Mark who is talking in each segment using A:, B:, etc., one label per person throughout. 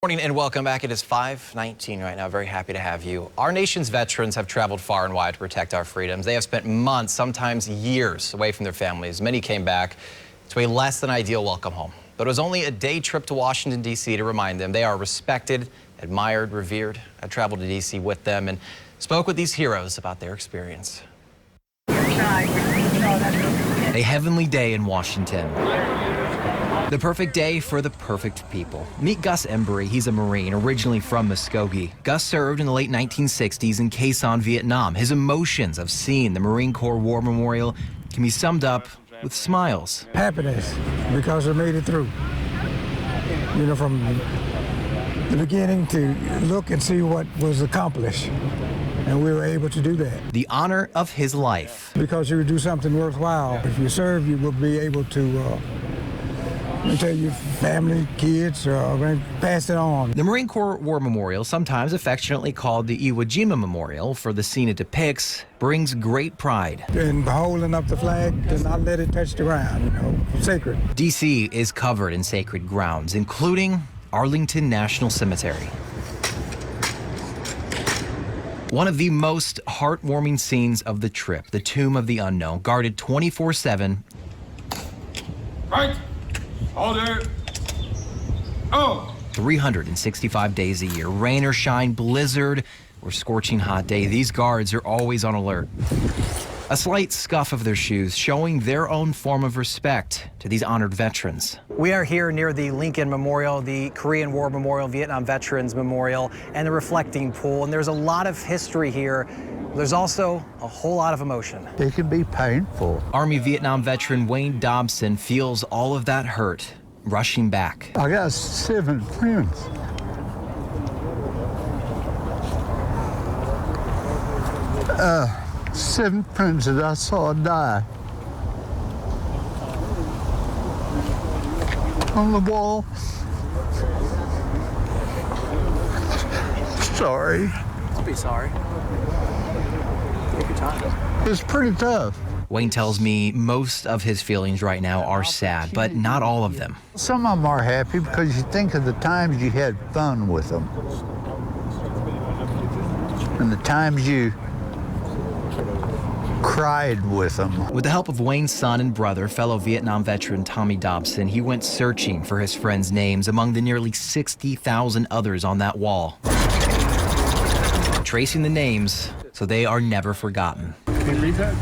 A: Morning and welcome back. It is 5:19 right now. Very happy to have you. Our nation's veterans have traveled far and wide to protect our freedoms. They have spent months, sometimes years, away from their families. Many came back to a less than ideal welcome home. But it was only a day trip to Washington, D.C. to remind them they are respected, admired, revered. I traveled to D.C. with them and spoke with these heroes about their experience. A heavenly day in Washington. The perfect day for the perfect people. Meet Gus Embry. He's a Marine, originally from Muskogee. Gus served in the late 1960s in Quezon, Vietnam. His emotions of seeing the Marine Corps War Memorial can be summed up with smiles.
B: Happiness, because I made it through. You know, from the beginning to look and see what was accomplished. And we were able to do that.
A: The honor of his life.
B: Because you would do something worthwhile. If you serve, you will be able to tell your family, kids, pass it on.
A: The Marine Corps War Memorial, sometimes affectionately called the Iwo Jima Memorial for the scene it depicts, brings great pride.
B: And holding up the flag, do not let it touch the ground, you know, sacred.
A: D.C. is covered in sacred grounds, including Arlington National Cemetery. One of the most heartwarming scenes of the trip, the Tomb of the Unknown, guarded 24/7.
C: Right. Order. Oh.
A: 365 days a year, rain or shine, blizzard or scorching hot day, these guards are always on alert. A slight scuff of their shoes showing their own form of respect to these honored veterans.
D: We are here near the Lincoln Memorial, the Korean War Memorial, Vietnam Veterans Memorial, and the reflecting pool. And there's a lot of history here. There's also a whole lot of emotion.
E: It can be painful.
A: Army Vietnam veteran Wayne Dobson feels all of that hurt rushing back.
E: I got 7 friends. Seven friends that I saw die. On the wall. Sorry.
D: Don't be sorry. Take your time.
E: It's pretty tough.
A: Wayne tells me most of his feelings right now are sad, but not all of them.
E: Some of them are happy because you think of the times you had fun with them. And the times you cried with them.
A: With the help of Wayne's son and brother, fellow Vietnam veteran Tommy Dobson, he went searching for his friends' names among the nearly 60,000 others on that wall. Tracing the names so they are never forgotten.
C: Can you read that?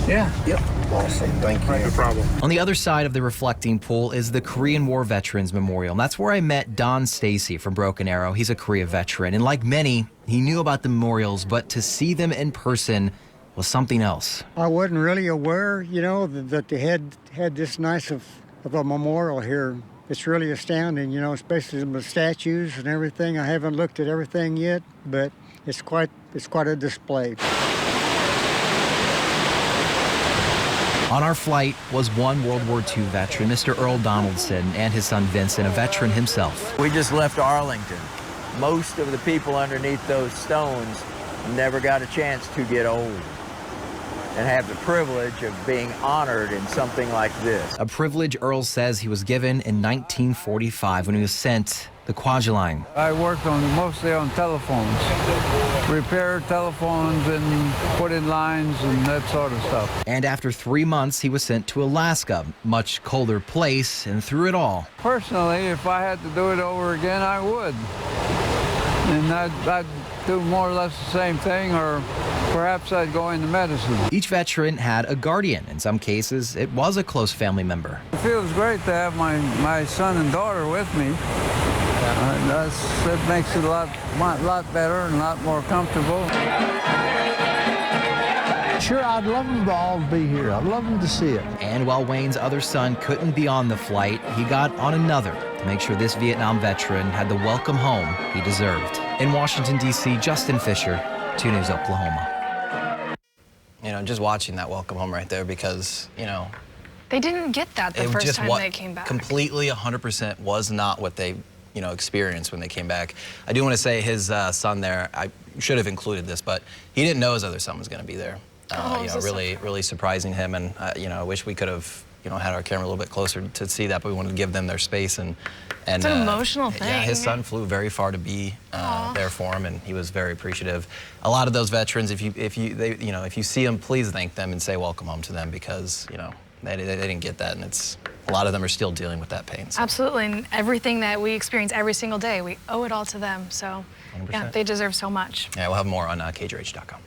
B: Yeah. Yep. Awesome. Thank you.
C: No problem.
A: On the other side of the reflecting pool is the Korean War Veterans Memorial. And that's where I met Don Stacy from Broken Arrow. He's a Korea veteran. And like many, he knew about the memorials, but to see them in person was something else.
F: I wasn't really aware, you know, that they had this nice of a memorial here. It's really astounding, you know, especially the statues and everything. I haven't looked at everything yet, but it's quite a display.
A: On our flight was one World War II veteran, Mr. Earl Donaldson, and his son Vincent, a veteran himself.
G: We just left Arlington. Most of the people underneath those stones never got a chance to get old and have the privilege of being honored in something like this.
A: A privilege Earl says he was given in 1945 when he was sent the Kwajalein.
H: I worked mostly on telephones, repair telephones and put in lines and that sort of stuff.
A: And after 3 months, he was sent to Alaska, much colder place, and through it all.
H: Personally, if I had to do it over again, I would. And I'd do more or less the same thing, or perhaps I'd go into medicine.
A: Each veteran had a guardian. In some cases, it was a close family member.
H: It feels great to have my son and daughter with me. That makes it a lot better and a lot more comfortable.
E: Sure, I'd love them all to be here. I'd love them to see it.
A: And while Wayne's other son couldn't be on the flight, he got on another to make sure this Vietnam veteran had the welcome home he deserved. In Washington, D.C., Justin Fischer, 2 News, Oklahoma. You know, just watching that welcome home right there because, you know,
I: they didn't get that the first time they came back.
A: Completely 100% was not what they, you know, experienced when they came back. I do want to say his son there, I should have included this, but he didn't know his other son was going to be there. You know, really surprising him, and you know, I wish we could have, you know, had our camera a little bit closer to see that, but we wanted to give them their space, and And,
I: it's an emotional thing.
A: Yeah, his son flew very far to be there for him, and he was very appreciative. A lot of those veterans, if you see them, please thank them and say welcome home to them, because they didn't get that, and a lot of them are still dealing with that pain. So.
I: Absolutely, and everything that we experience every single day, we owe it all to them. So,
A: 100%.
I: yeah, they deserve so much.
A: Yeah, we'll have more on KJRH.com.